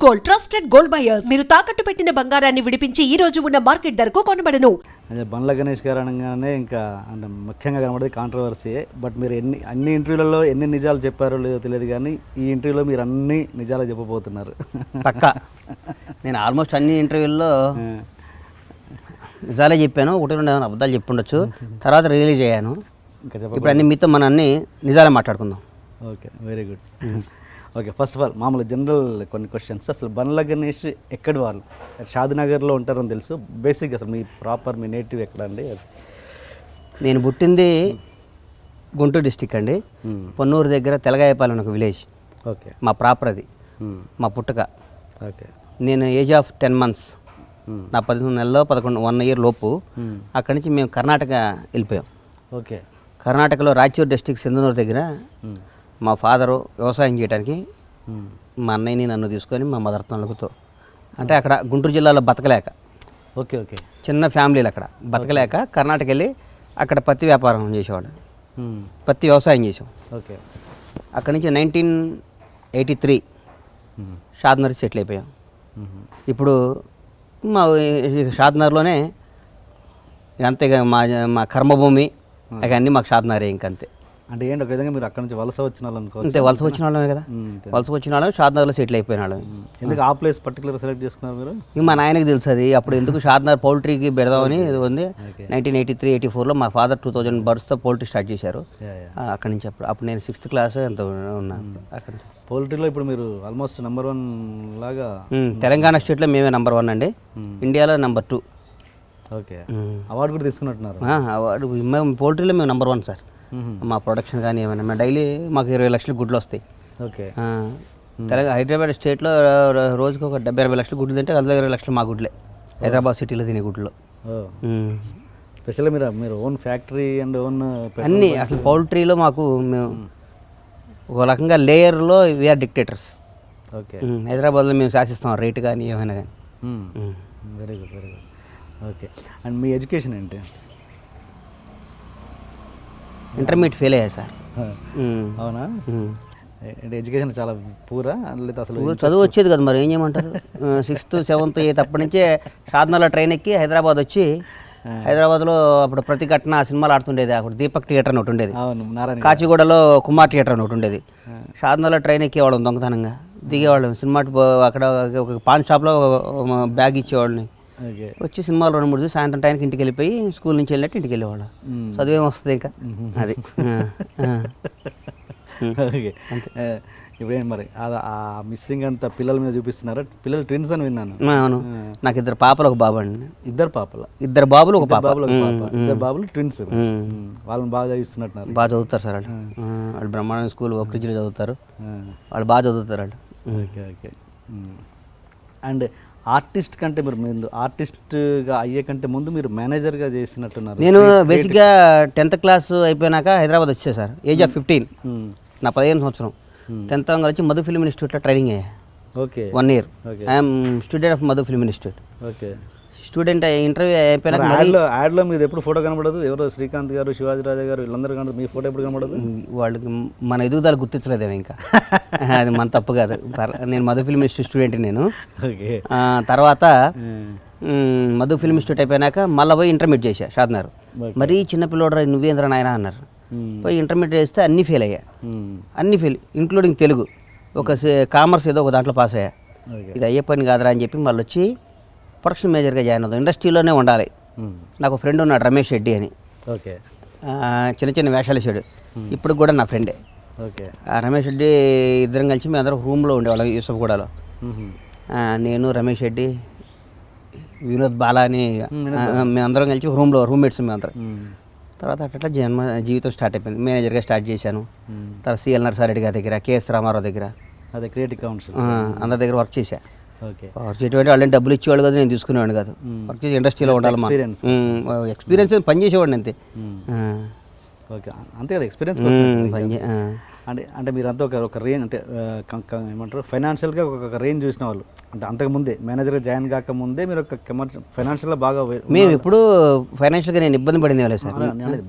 Gold, trusted gold buyers. మీరు తాకట్టు పెట్టిన బంగారాన్ని విడిపించి ఈ రోజు ఉన్న మార్కెట్ ధరకు కొనబడను. అదే బండ్ల గణేష్ గారు అనగానే ఇంకా అంటే ముఖ్యంగా కనబడేది కాంట్రవర్సీ. బట్ మీరు అన్ని ఇంటర్వ్యూలలో ఎన్ని నిజాలు చెప్పారో లేదో తెలియదు, కానీ ఈ ఇంటర్వ్యూలో మీరు అన్ని నిజాలు చెప్పబోతున్నారు. పక్కా నేను ఆల్మోస్ట్ అన్ని ఇంటర్వ్యూల్లో నిజాలే చెప్పాను, ఒకటి రెండు అబద్ధాలు చెప్పుండొచ్చు, తర్వాత రిలీజ్ అయ్యాను. ఇంకా ఇప్పుడు అన్ని మీతో మన అన్ని నిజాలే మాట్లాడుకుందాం. Okay, very good. Okay, first of all మామూలు జనరల్ కొన్ని క్వశ్చన్స్. అసలు బండ్ల గణేష్ ఎక్కడి వాళ్ళు? షాద్నగర్లో ఉంటారని తెలుసు. బేసిక్ అసలు మీ ప్రాపర్ మీ నేటివ్ ఎక్కడ అండి? నేను పుట్టింది గుంటూరు డిస్టిక్ అండి, పొన్నూరు దగ్గర తెలగాయపాలెం ఒక విలేజ్. ఓకే, మా ప్రాపర్ అది, మా పుట్టుక. ఓకే, నేను ఏజ్ ఆఫ్ 10 months, నా 11 నెలల్లో 1 year లోపు అక్కడి నుంచి మేము కర్ణాటక వెళ్ళిపోయాం. ఓకే, కర్ణాటకలో రాయచూరు డిస్టిక్ సింధనూరు దగ్గర మా ఫాదరు వ్యవసాయం చేయడానికి మా అన్నయ్యని నన్ను తీసుకొని మా మదర్ తల్లితో, అంటే అక్కడ గుంటూరు జిల్లాలో బతకలేక, ఓకే, ఓకే, చిన్న ఫ్యామిలీలు అక్కడ బతకలేక కర్ణాటక వెళ్ళి అక్కడ పత్తి వ్యాపారం చేసేవాడు, పత్తి వ్యవసాయం చేసాం. ఓకే, అక్కడి నుంచి 1983 షాద్నగర్ సెటిల్ అయిపోయాం. ఇప్పుడు మా షాద్నగర్లోనే అంతేగా మా మా కర్మభూమి అన్నీ మాకు షాద్నగరే ఇంకంతే. అంటే ఏంటి ఒక విధంగా మీరు అక్కడ నుంచి వలస వచ్చిన వాళ్ళు అనుకో. అంతే, వలస వచ్చిన వాళ్ళమే కదా, వలస వచ్చిన వాళ్ళం షాద్నగర్లో సెటిల్ అయిపోయిన వాళ్ళం. ఎందుకు ఆ ప్లేస్ పర్టికులర్ సెలెక్ట్ చేసుకున్నారు మీరు? ఇక మా నాయనకి తెలుసు అది. అప్పుడు ఎందుకు షాద్నగర్ పౌల్ట్రీకి పెడదామని ఇది ఉంది. 1983-84లో మా ఫాదర్ 2000 బర్త్స్తో పౌల్ట్రీ స్టార్ట్ చేశారు. అక్కడి నుంచి అప్పుడు నేను 6th class ఎంత ఉన్నాను. అక్కడ పౌల్ట్రీలో ఇప్పుడు మీరు ఆల్మోస్ట్ నెంబర్ 1 లాగా. తెలంగాణ స్టేట్లో మేమే నెంబర్ 1 అండి, ఇండియాలో నెంబర్ 2. ఓకే, అవార్డు కూడా తీసుకున్నట్టున్నారు. అవార్డు మేము పౌల్ట్రీలో మేము నెంబర్ 1 సార్. మా ప్రొడక్షన్ కానీ ఏమైనా మేము డైలీ మాకు 20 లక్షల గుడ్లు వస్తాయి. ఓకే, హైదరాబాద్ స్టేట్లో రోజుకి ఒక 70-80 లక్షల గుడ్లు తింటే అందులో 20 లక్షలు మా గుడ్లే, హైదరాబాద్ సిటీలో తినే గుడ్లు. స్పెషల్గా మీరు ఓన్ ఫ్యాక్టరీ అండ్ ఓన్ అన్నీ అసలు పౌల్ట్రీలో మాకు మేము ఒక రకంగా లేయర్లో వీఆర్ డిక్టేటర్స్. ఓకే, హైదరాబాద్లో మేము శాసిస్తాం రేటు కానీ ఏమైనా కానీ. Very good, very good. Okay, and me education ఏంటి? ఇంటర్మీడియట్ ఫెయిల్ అయ్యా సార్. అవునా? అంటే ఎడ్యుకేషన్ చాలా పూరా లేదా? అసలు చదువు వచ్చేది కదా, మరి ఏం చేయమంటారు. 6th, 7th, 8th అప్పటి నుంచే షాద్నగర్లో ట్రైన్ ఎక్కి హైదరాబాద్ వచ్చి, హైదరాబాద్లో అప్పుడు ప్రతిఘటన సినిమాలు ఆడుతుండేది. అప్పుడు దీపక్ థియేటర్ అని ఒకటి ఉండేది, కాచిగూడలో కుమార్ థియేటర్ అని ఒకటి ఉండేది. షాద్నగర్లో ట్రైన్ ఎక్కేవాళ్ళం దొంగతనంగా, దిగేవాళ్ళం. సినిమా అక్కడ ఒక పాన్ షాప్లో బ్యాగ్ ఇచ్చేవాళ్ళని, వచ్చి సినిమాలు 2-3 చూసి సాయంత్రం టైంకి ఇంటికి వెళ్ళిపోయి స్కూల్ నుంచి వెళ్ళినట్టు ఇంటికి వెళ్ళేవాళ్ళం. చదువేం వస్తుంది ఇంకా అది. ఓకే, ఇప్పుడేంటి మరి ఆ మిస్సింగ్ అంతా పిల్లల మీద చూపిస్తున్నారా? పిల్లలు ట్విన్స్ అని విన్నాను. అవును, నాకు 2 పాపలు 1 బాబు అండి. 2 పాపలు? 2 బాబులు 1 పాప. 2 బాబులు ట్విన్స్. వాళ్ళని బాగా చదివిస్తున్నట్టున్నారు. బాగా చదువుతారు సార్ వాళ్ళు. వాళ్ళు బ్రహ్మాండ స్కూల్ ఒక్కరిజిలో చదువుతారు, వాళ్ళు బాగా చదువుతారు వాళ్ళు. Okay, okay. అండ్ ఆర్టిస్ట్ కంటే మీరు ఆర్టిస్ట్గా అయ్యే కంటే ముందు మీరు మేనేజర్గా చేసినట్టున్నారు. నేను బేసిక్గా 10th class అయిపోయినాక హైదరాబాద్ వచ్చే సార్, ఏజ్ ఆఫ్ 15, నా 15 సంవత్సరం. 10th వచ్చి మధు ఫిల్మ్ ఇన్స్టిట్యూట్లో ట్రైనింగ్ అయ్యా. Okay, 1 year. I'm student of Madhu film institute. Okay, student అయిపోయినాక యాడ్లో మీద ఎప్పుడు ఫోటో కనబడదు? ఎవరో శ్రీకాంత్ గారు, శివాజీ రాజా గారు వీళ్ళందరూ కనబడదు, మీ ఫోటో ఎప్పుడు కనబడదు? వాళ్ళకి మన ఎదుగుదల గుర్తించలేదేమో ఇంకా. అది మన తప్పు కాదు. నేను మధు ఫిల్మ్ ఇన్స్టిట్యూట్ స్టూడెంట్ నేను. ఓకే, తర్వాత మధు ఫిల్మ్ ఇన్స్టిట్యూట్ అయిపోయినాక మళ్ళీ పోయి ఇంటర్మీడియట్ చేశా షాద్నగర్. మరీ చిన్నపిల్లోడ్రా నువ్వేంద్ర నాయన అన్నారు. పోయి ఇంటర్మీడియట్ చేస్తే అన్నీ ఫెయిల్ అయ్యా, అన్నీ ఫెయిల్, ఇంక్లూడింగ్ తెలుగు. ఒక కామర్స్ ఏదో ఒక దాంట్లో పాస్ అయ్యా. ఇది అయ్యే పని కాదురా అని చెప్పి మళ్ళీ వచ్చి ప్రొడక్షన్ మేనేజర్గా జాయిన్ అవుతాం. ఇండస్ట్రీలోనే ఉండాలి. నాకు ఫ్రెండ్ ఉన్నాడు రమేష్ రెడ్డి అని. ఓకే, చిన్న చిన్న వేషాలు వేసాడు, ఇప్పుడు కూడా నా ఫ్రెండే. ఓకే, రమేష్ రెడ్డి ఇద్దరం కలిసి మేము అందరం రూమ్లో ఉండేవాళ్ళం యూసఫ్గూడలో. నేను రమేష్ రెడ్డి, వినోద్ బాలా అని మేమందరం కలిసి రూమ్లో రూమ్మేట్స్ మేమందరం. తర్వాత అట్లా జీవితం స్టార్ట్ అయిపోయింది. మేనేజర్గా స్టార్ట్ చేశాను. తర్వాత సిఎల్ నర్సారెడ్డి గారి దగ్గర, కేఎస్ రామారావు దగ్గర, అదే క్రియేటివ్ కౌన్సిల్ అందరి దగ్గర వర్క్ చేశా. ఓకే, వర్క్ చేయటువంటి వాళ్ళని డబ్బులు ఇచ్చేవాళ్ళు కదా, నేను తీసుకునేవాడిని కాదు. వర్క్ చేసి ఇండస్ట్రీలో ఉండాలి. మా ఎక్స్పీరియన్స్ పని చేసేవాడిని అంతే. ఓకే, అంతే కదా ఎక్స్పీరియన్స్ పని. అంటే మీరంతా ఒక రేంజ్, అంటే ఏమంటారు, ఫైనాన్షియల్గా ఒక రేంజ్ చూసిన వాళ్ళు. అంటే అంతకుముందే మేనేజర్గా జాయిన్ కాకముందే మీరు ఒక ఫైనాన్షియల్గా బాగా. మేము ఎప్పుడు ఫైనాన్షియల్గా నేను ఇబ్బంది పడింది లేదు సార్.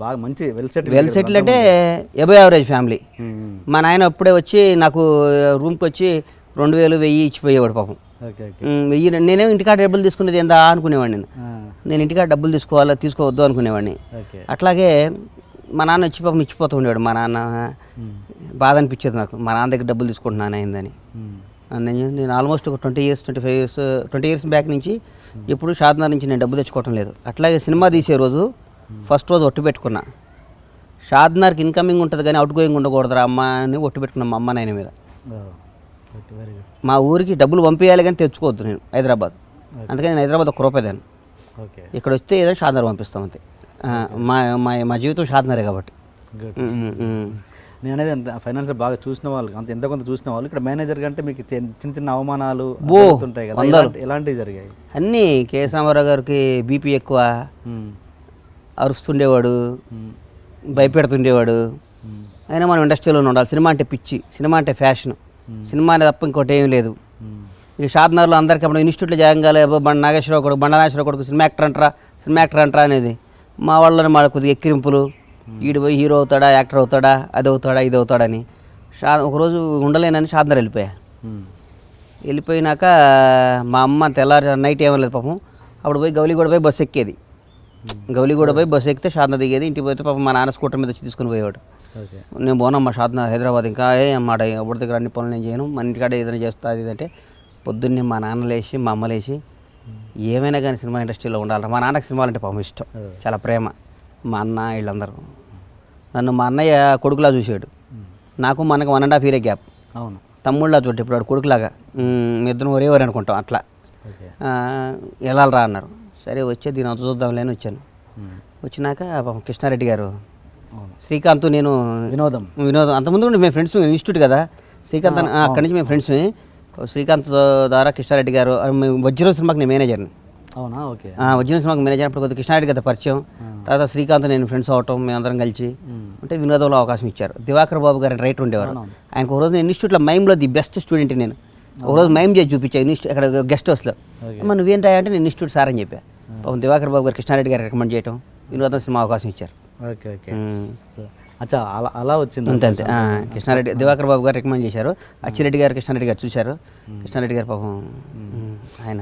బాగా మంచి వెల్ సెటిల్ అంటే అబవ్ యావరేజ్ ఫ్యామిలీ. మా నాయన అప్పుడే వచ్చి నాకు రూమ్కి వచ్చి 2000 1000 ఇచ్చిపోయేవాడు పాపం. ఓకే ఓకే 1000 నేనేమో ఇంటికాడ డబ్బులు తీసుకునేది ఏందా అనుకునేవాడిని. నేను ఇంటికాడ డబ్బులు తీసుకోవద్దు అనుకునేవాడిని. ఓకే అట్లాగే మా నాన్న వచ్చి పాపం ఇచ్చిపోతూ ఉండేవాడు. మా నాన్న బాధ అనిపించేది నాకు, మా నాన్న దగ్గర డబ్బులు తీసుకుంటున్నాను అయిందని. నేను ఆల్మోస్ట్ ఒక 20 ఇయర్స్ బ్యాక్ నుంచి ఎప్పుడు షాద్నగర్ నుంచి నేను డబ్బు తెచ్చుకోవటం లేదు. అట్లాగే సినిమా తీసే రోజు ఫస్ట్ రోజు ఒట్టు పెట్టుకున్నా, షాద్నగర్కి ఇన్కమింగ్ ఉంటుంది కానీ అవుట్ గోయింగ్ ఉండకూడదురా అమ్మ అని ఒట్టు పెట్టుకున్నా మా అమ్మ నాయన మీద. Very good. మా ఊరికి డబ్బులు పంపించాలి కానీ తెచ్చుకోవద్దు నేను హైదరాబాద్. అందుకని నేను హైదరాబాద్ ఒక రూపాయి దాన్ని, ఓకే ఇక్కడ వస్తే ఏదైనా షాద్నగర్ పంపిస్తాం అంతే. మా మా జీవితం షాద్నగరే కాబట్టి. గుడ్. నేను అనేది ఫైనాన్షియల్ బాగా చూసిన వాళ్ళు, అంత ఎంత కొంత చూసిన వాళ్ళు, ఇక్కడ మేనేజర్ కంటే మీకు చిన్న చిన్న అవమానాలు ఉంటాయి కదా, ఎలాంటివి జరిగాయి? అన్నీ కేఎస్ రామారావు గారికి బీపీ ఎక్కువ, అరుస్తుండేవాడు, భయపెడుతుండేవాడు. అయినా మనం ఇండస్ట్రీలోనే ఉండాలి. సినిమా అంటే పిచ్చి, సినిమా అంటే ఫ్యాషన్, సినిమా అనేది తప్ప ఇంకోటి ఏం లేదు. ఇక షాద్నగర్లో అందరికీ అప్పుడు ఇన్స్టిట్యూట్లో జాయిన్ కాలేదు, బండ నాగేశ్వరరావు కొడుకు సినిమా యాక్టర్ అంటారా అనేది మా వాళ్ళని మా కొద్దిగా ఎక్కిరింపులు, ఈడు పోయి హీరో అవుతాడా, యాక్టర్ అవుతాడా, అది అవుతాడా, ఇది అవుతాడని. ఒకరోజు ఉండలేనని షాద్నగర్ వెళ్ళిపోయినాక మా అమ్మ తెల్లారి నైట్ ఏమలేదు పాపం, అప్పుడు పోయి గౌలిగూడ పోయి బస్సు ఎక్కేది. గౌలిగూడ పోయి బస్సు ఎక్కితే షాద్నగర్ దిగేది. ఇంటికి పోతే పాపం మా నాన్న స్కూటర్ మీద వచ్చి తీసుకుని పోయేవాడు. నేను పోనమ్మా షాద్నగర్ హైదరాబాద్, ఇంకా అన్నమాట ఎవరి దగ్గర అన్ని పనులు నేను చేయను, మన ఇంటికాడ ఏదైనా చేస్తా అది అంటే. పొద్దున్నే మా నాన్న లేచి మా అమ్మ లేచి ఏమైనా కానీ సినిమా ఇండస్ట్రీలో ఉండాలి. మా నాన్నకి సినిమాలు అంటే పాపం ఇష్టం, చాలా ప్రేమ. మా అన్న వీళ్ళందరూ నన్ను మా అన్నయ్య కొడుకులా చూసాడు. నాకు మా అన్నకు 1.5 year గ్యాప్. అవును, తమ్ముళ్ళ చోటు ఇప్పుడు వాడు కొడుకులాగా, మీ ఇద్దరం ఒరే అనుకుంటాం అట్లా. వెళ్ళాలరా అన్నారు. సరే వచ్చే దీని అంత చూద్దాంలే అని వచ్చాను. వచ్చినాక కృష్ణారెడ్డి గారు, శ్రీకాంత్, నేను వినోదం అంతకుముందు మేము ఫ్రెండ్స్, ఇన్స్టిట్యూట్ కదా శ్రీకాంత్, అక్కడి నుంచి మేము ఫ్రెండ్స్. శ్రీకాంత్ ద్వారా కృష్ణారెడ్డి గారు, వజ్రం సినిమాకి నేను మేనేజర్ని. అవునా? ఓకే. వజ్రం సినిమాకి మేనేజర్. అప్పుడు కొద్దిగా కృష్ణారెడ్డి గారి పరిచయం, తర్వాత శ్రీకాంత్ నేను ఫ్రెండ్స్ అవటం, మేమందరం కలిసి అంటే వినోదంలో అవకాశం ఇచ్చారు. దివాకర్ బాబు గారు రైటర్ ఉండేవారు. ఆయనకు ఒక రోజు నేను ఇన్స్టిట్యూట్లో మైమ్లో ది బెస్ట్ స్టూడెంట్ నేను. ఒకరోజు మైమ్ చేసి చూపించాను అక్కడ గెస్ట్ హౌస్లో. అమ్మ నువ్వేంటా అంటే నేను ఇన్స్టిట్యూట్ సార్ అని చెప్పా. పాపం దివాకర్ బాబు గారు కృష్ణారెడ్డి గారు రికమెండ్ చేయటం, వినోదం సినిమా అవకాశం ఇచ్చారు. Okay okay. అచ్చా, అలా వచ్చింది అంతే. కృష్ణారెడ్డి దివాకర్ బాబు గారు రికమెండ్ చేశారు. అచ్చిరెడ్డి గారు కృష్ణారెడ్డి గారు చూశారు. కృష్ణారెడ్డి గారు పాపం ఆయన.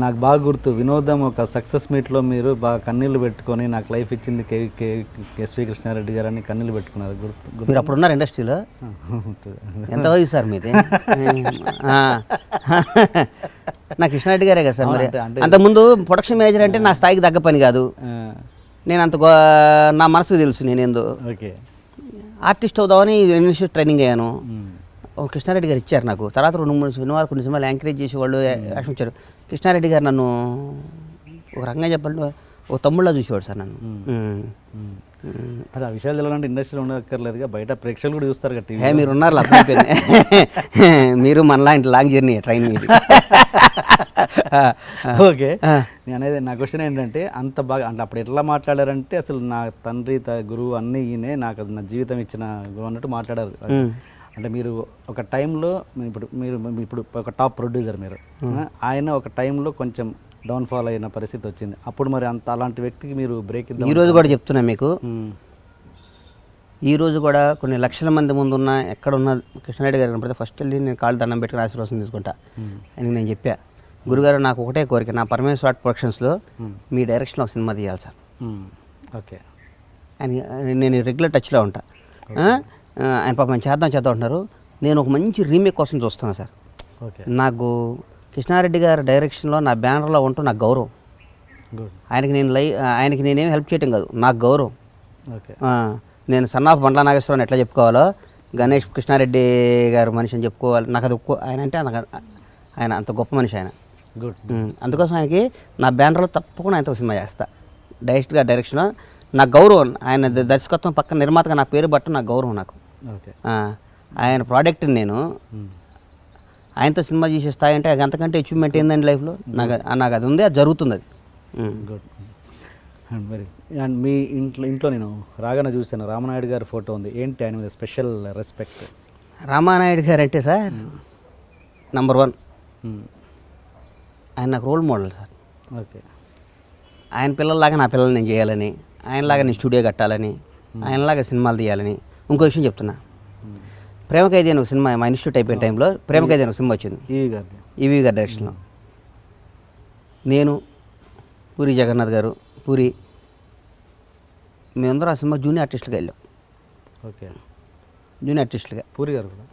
నాకు బాగా గుర్తు, వినోదం ఒక సక్సెస్ మీట్లో మీరు బాగా కన్నీళ్ళు పెట్టుకొని నాకు లైఫ్ ఇచ్చింది ఎస్వి కృష్ణారెడ్డి గారు అని కన్నీళ్ళు పెట్టుకున్నారు. గుర్తు. మీరు అప్పుడు ఉన్నారు ఇండస్ట్రీలో? ఎంత వయసు సార్ మీది? నా కృష్ణారెడ్డి గారే కదా సార్. మరి అంతకుముందు ప్రొడక్షన్ మేనేజర్ అంటే నా స్థాయికి తగ్గ పని కాదు. నేను అంత నా మనసుకు తెలుసు నేనేందో. ఓకే. ఆర్టిస్ట్ అవుదామని ఇన్స్టిట్యూట్ ట్రైనింగ్ అయ్యాను. కృష్ణారెడ్డి గారు ఇచ్చారు నాకు. తర్వాత 2-3 సినిమాలు, కొన్ని సినిమాలు యాంకరేజ్ చేసేవాళ్ళు, యాక్షన్ ఇచ్చారు. కృష్ణారెడ్డి గారు నన్ను ఒక రకంగా చెప్పాలంటే ఒక తమ్ముళ్ళ చూసేవాడు సార్ నన్ను. అదే ఆ విషయాలు తెలంటే ఇండస్ట్రీలో ఉండక్కర్లేదుగా, బయట ప్రేక్షకులు కూడా చూస్తారు కదా. మీరు ఉన్నారు అర్థమైపోయింది. మీరు మనలాంటి లాంగ్ జర్నీ ట్రైన్ మీద. ఓకే. నేను అనేది నా క్వశ్చన్ ఏంటంటే, అంత బాగా అంటే అప్పుడు ఎట్లా మాట్లాడారంటే అసలు నా తండ్రి గురువు అన్నీ ఈయనే, నాకు నా జీవితం ఇచ్చిన గురువు అన్నట్టు మాట్లాడారు. అంటే మీరు ఒక టైంలో ఇప్పుడు ఒక టాప్ ప్రొడ్యూసర్ మీరు, ఆయన ఒక టైంలో కొంచెం డౌన్ఫాల్ అయిన పరిస్థితి వచ్చింది. అప్పుడు మరి అలాంటి వ్యక్తికి మీరు బ్రేక్ ఇద్దాం. ఈరోజు కూడా చెప్తున్నా మీకు, ఈరోజు కూడా కొన్ని లక్షల మంది ముందు ఉన్న ఎక్కడున్న కృష్ణారెడ్డి గారు కనపడితే ఫస్ట్ వెళ్ళి నేను కాళ్ళు దండం పెట్టుకుని ఆశీర్వాదం తీసుకుంటా అని నేను చెప్పా. గురుగారు నాకు ఒకటే కోరిక, నా పరమేశ్వర ఆర్ట్ ప్రొడక్షన్స్లో మీ డైరెక్షన్లో ఒక సినిమా తీయాలి సార్. ఓకే. అని నేను రెగ్యులర్ టచ్లో ఉంటా. ఆయన పాపం చేద్దాం అంటున్నారు. నేను ఒక మంచి రీమేక్ కోసం చూస్తున్నాను సార్. ఓకే. నాకు కృష్ణారెడ్డి గారి డైరెక్షన్లో నా బ్యానర్లో ఉంటూ నాకు గౌరవం. ఆయనకి నేనేం హెల్ప్ చేయటం కాదు, నాకు గౌరవం. ఓకే. నేను సన్నాఫ్ బండ్ల నాగేశ్వరరావు ఎట్లా చెప్పుకోవాలో, గణేష్ కృష్ణారెడ్డి గారు మనిషి అని చెప్పుకోవాలి. నాకు అది ఆయన అంటే ఆయన అంత గొప్ప మనిషి ఆయన. గుడ్. అందుకోసం ఆయనకి నా బ్యానర్లో తప్పకుండా ఆయనతో సినిమా చేస్తా. డైరెక్ట్గా డైరెక్షన్ నాకు గౌరవం. ఆయన దర్శకత్వం పక్కన నిర్మాతగా నా పేరు బట్ట నాకు గౌరవం. నాకు ఆయన ప్రోడక్ట్ని నేను ఆయనతో సినిమా చేసే స్థాయి అంటే అంతకంటే అచీవ్మెంట్ ఏందండి లైఫ్లో. నాకు అది ఉంది, అది జరుగుతుంది. అది గుడ్. మరి అండ్ మీ ఇంట్లో నేను రాగానే చూశాను, రామనాయుడు గారి ఫోటో ఉంది. ఏంటి ఆయన మీద స్పెషల్ రెస్పెక్ట్? రామానాయుడు గారు అంటే సార్ నంబర్ 1. ఆయన నాకు రోల్ మోడల్ సార్. ఓకే. ఆయన పిల్లల్లాగా నా పిల్లల్ని నేను చేయాలని, ఆయనలాగా నేను స్టూడియో కట్టాలని, ఆయనలాగా సినిమాలు తీయాలని. ఇంకో విషయం చెప్తున్నా, ప్రేమ ఖైదీ అని ఒక సినిమా మా ఇన్స్టిట్యూట్ అయిపోయిన టైంలో ప్రేమ ఖైదీ అని ఒక సినిమా వచ్చింది ఈవి గారిది. ఈవీ గారి డైరెక్షన్లో. నేను పూరి జగన్నాథ్ గారు పూరి మేమందరం ఆ సినిమా జూనియర్ ఆర్టిస్టులుగా వెళ్ళాం. ఓకే. జూనియర్ ఆర్టిస్టులుగా పూరి గారు కూడా.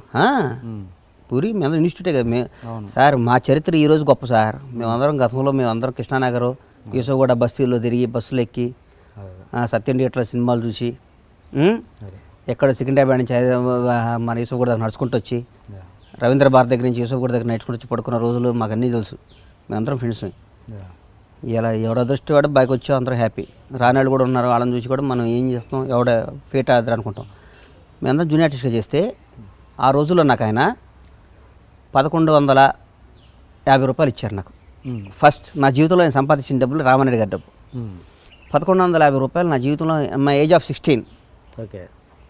పూరి మేమందరం ఇన్స్టిట్యూటే కదా అవును. సార్ మా చరిత్ర ఈరోజు గొప్ప సార్. మేమందరం గతంలో మేమందరం కృష్ణానగర్ యూసఫ్గూడ బస్తీల్లో తిరిగి బస్సులు ఎక్కి సత్యం థియేటర్లో సినిమాలు చూసి ఎక్కడ సికింద్రాబాద్ నుంచి మన యూసఫ్గూడ దగ్గర నడుచుకుంటూ వచ్చి రవీంద్ర భారతి దగ్గర నుంచి యూసఫ్గూడ దగ్గర నడుచుకుంటూ వచ్చి పడుకున్న రోజులు మాకు అన్నీ తెలుసు. మేమందరం ఫ్రెండ్స్. ఇలా ఎవడ అదృష్టి వాడు బైక్ వచ్చాం అందరం హ్యాపీ. రానాళ్ళు కూడా ఉన్నారు, వాళ్ళని చూసి కూడా మనం ఏం చేస్తాం ఎవడ ఫేట్ ఆడతారు అనుకుంటాం. మేమందరం జూనియర్ ఆర్టిస్ట్గా చేస్తే ఆ రోజుల్లో నాకు ఆయన 1150 రూపాయలు ఇచ్చారు నాకు. ఫస్ట్ నా జీవితంలో నేను సంపాదించిన డబ్బులు రామారెడ్డి గారి డబ్బు. 1150 రూపాయలు నా జీవితంలో మా ఏజ్ ఆఫ్ 16. ఓకే.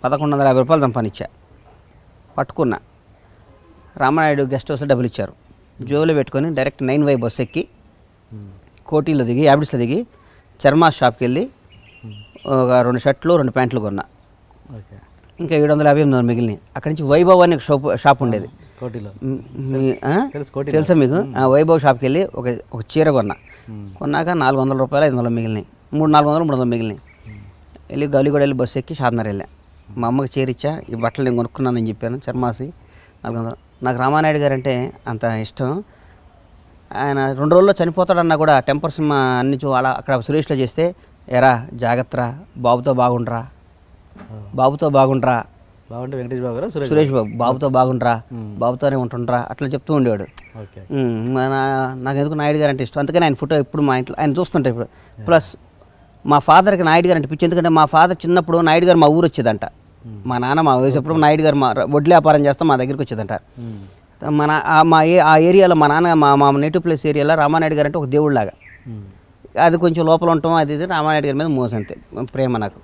1150 రూపాయలు సంపాదించా. పట్టుకున్నా. రామానాయుడు గెస్ట్ హౌస్లో డబ్బులు ఇచ్చారు. జోబులో పెట్టుకొని డైరెక్ట్ 9Y బస్సు ఎక్కి కోటీలో దిగి యాబిడ్స్లో దిగి చర్మా షాప్కి వెళ్ళి ఒక 2 షర్ట్లు 2 ప్యాంట్లు కొన్నా. ఓకే. ఇంకా 750 మిగిలినాయి. అక్కడి నుంచి వైభవ్ అని షాప్ ఉండేది కోటిలో. తెలుసా మీకు? వైభవ్ షాప్కి వెళ్ళి ఒక చీర కొన్నాక 400 రూపాయలు 500 మిగిలినాయి. 400 300 మిగిలినాయి. వెళ్ళి గౌలిగూడ వెళ్ళి బస్సు ఎక్కి షాద్నగర్ వెళ్ళా. మా అమ్మకి చీర ఇచ్చా. ఈ బట్టలు నేను కొనుక్కున్నానని చెప్పాను. చర్మాసి 400. నాకు రామానాయుడు గారు అంటే అంత ఇష్టం. ఆయన 2 రోజుల్లో చనిపోతాడన్నా కూడా టెంపర్ సినిమా అన్ని అక్కడ సురేష్లో చేస్తే ఎరా జాగ్రత్త బాబుతో బాగుండ్రా బాగుంటే వెంకటేష్ బాబు గారు సురేష్ బాబు బాబుతో బాగుండ్రా బాబుతోనే ఉంటుండ్రా అట్లా చెప్తూ ఉండేవాడు. ఓకే. నాకు ఎందుకు నాయుడు గారు అంటే ఇష్టం. అందుకని ఆయన ఫోటో ఎప్పుడు మా ఇంట్లో ఆయన చూస్తుంటే ఇప్పుడు. ప్లస్ మా ఫాదర్కి నాయుడు గారు అంటే పిచ్చి. ఎందుకంటే మా ఫాదర్ చిన్నప్పుడు నాయుడు గారు మా ఊరు వచ్చేదంట. మా నాన్న మా వయసు ఎప్పుడు నాయుడు గారు మా వడ్లు వ్యాపారం చేస్తాం మా దగ్గరికి వచ్చేదంట. ఆ ఏరియాలో మా నాన్న మా నేటివ్ ప్లేస్ ఏరియాలో రామానాయుడు గారు అంటే ఒక దేవుళ్ళలాగా. అది కొంచెం లోపల ఉంటాం. అది రామానాయుడు గారి మీద మోసం అంతే ప్రేమ నాకు.